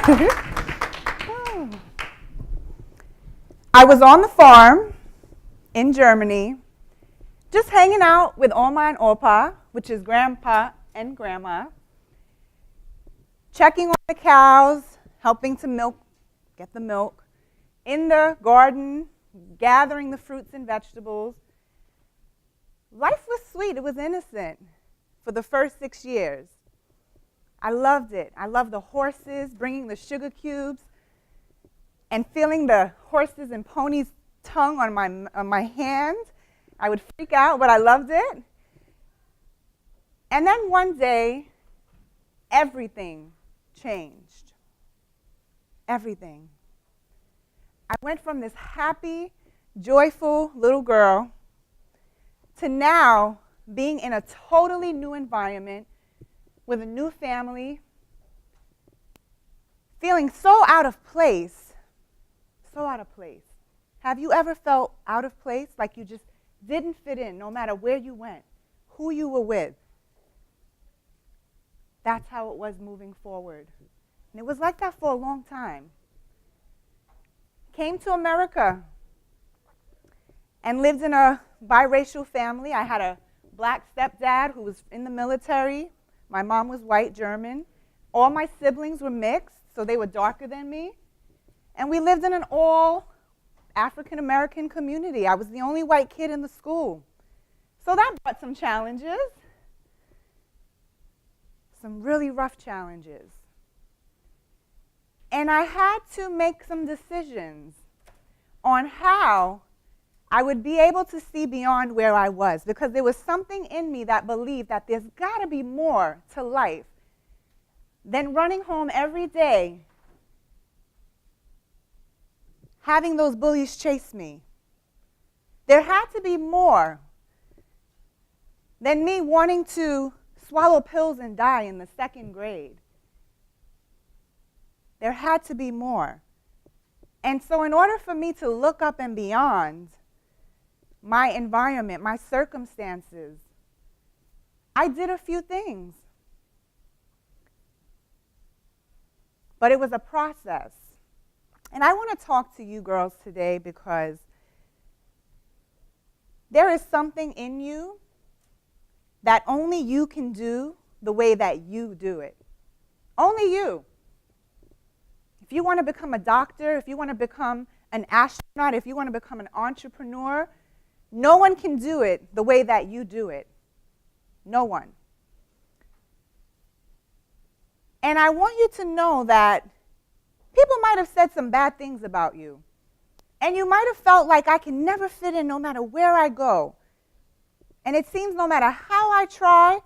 I was on the farm in Germany, just hanging out with Oma and Opa, which is grandpa and grandma, checking on the cows, helping to get the milk, in the garden, gathering the fruits and vegetables. Life was sweet. It was innocent for the first 6 years. I loved it. I loved the horses, bringing the sugar cubes, and feeling the horses and ponies' tongue on my hand. I would freak out, but I loved it. And then one day, everything changed. Everything. I went from this happy, joyful little girl to now being in a totally new environment with a new family, feeling so out of place, so out of place. Have you ever felt out of place, like you just didn't fit in no matter where you went, who you were with? That's how it was moving forward. And it was like that for a long time. Came to America and lived in a biracial family. I had a black stepdad who was in the military. My mom was white German. All my siblings were mixed, so they were darker than me. And we lived in an all African American community. I was the only white kid in the school. So that brought some challenges, some really rough challenges. And I had to make some decisions on how I would be able to see beyond where I was, because there was something in me that believed that there's got to be more to life than running home every day, having those bullies chase me. There had to be more than me wanting to swallow pills and die in the 2nd grade. There had to be more. And so in order for me to look up and beyond my environment, my circumstances, I did a few things. But it was a process. And I want to talk to you girls today because there is something in you that only you can do the way that you do it. Only you. If you want to become a doctor, if you want to become an astronaut, if you want to become an entrepreneur, no one can do it the way that you do it. No one. And I want you to know that people might have said some bad things about you. And you might have felt like I can never fit in no matter where I go. And it seems no matter how I try,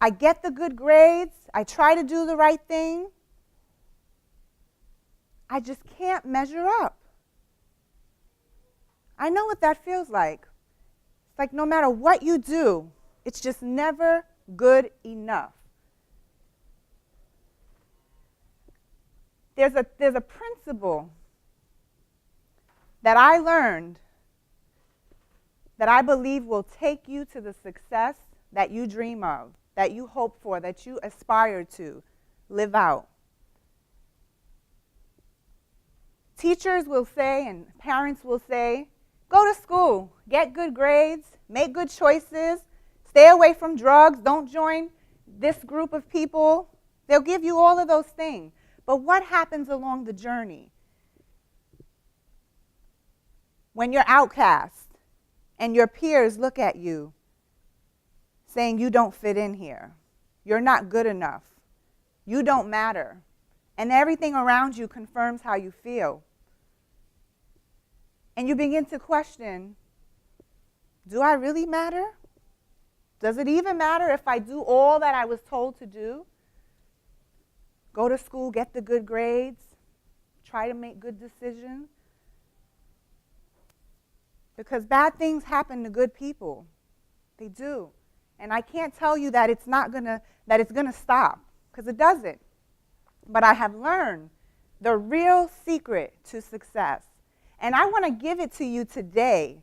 I get the good grades, I try to do the right thing, I just can't measure up. I know what that feels like. It's like no matter what you do, it's just never good enough. There's a principle that I learned that I believe will take you to the success that you dream of, that you hope for, that you aspire to live out. Teachers will say and parents will say, go to school, get good grades, make good choices, stay away from drugs, don't join this group of people. They'll give you all of those things. But what happens along the journey? When you're outcast and your peers look at you saying you don't fit in here, you're not good enough, you don't matter, and everything around you confirms how you feel. And you begin to question, do I really matter? Does it even matter if I do all that I was told to do? Go to school, get the good grades, try to make good decisions? Because bad things happen to good people. They do. And I can't tell you that it's gonna stop, because it doesn't. But I have learned the real secret to success. And I want to give it to you today.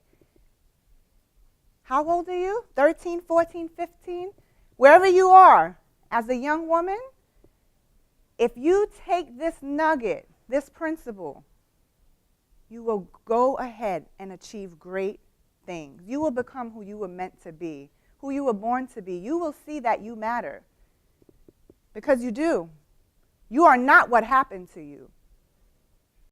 How old are you? 13, 14, 15? Wherever you are, as a young woman, If you take this nugget, this principle, you will go ahead and achieve great things. You will become who you were meant to be, who you were born to be. You will see that you matter, because you do. You are not what happened to you.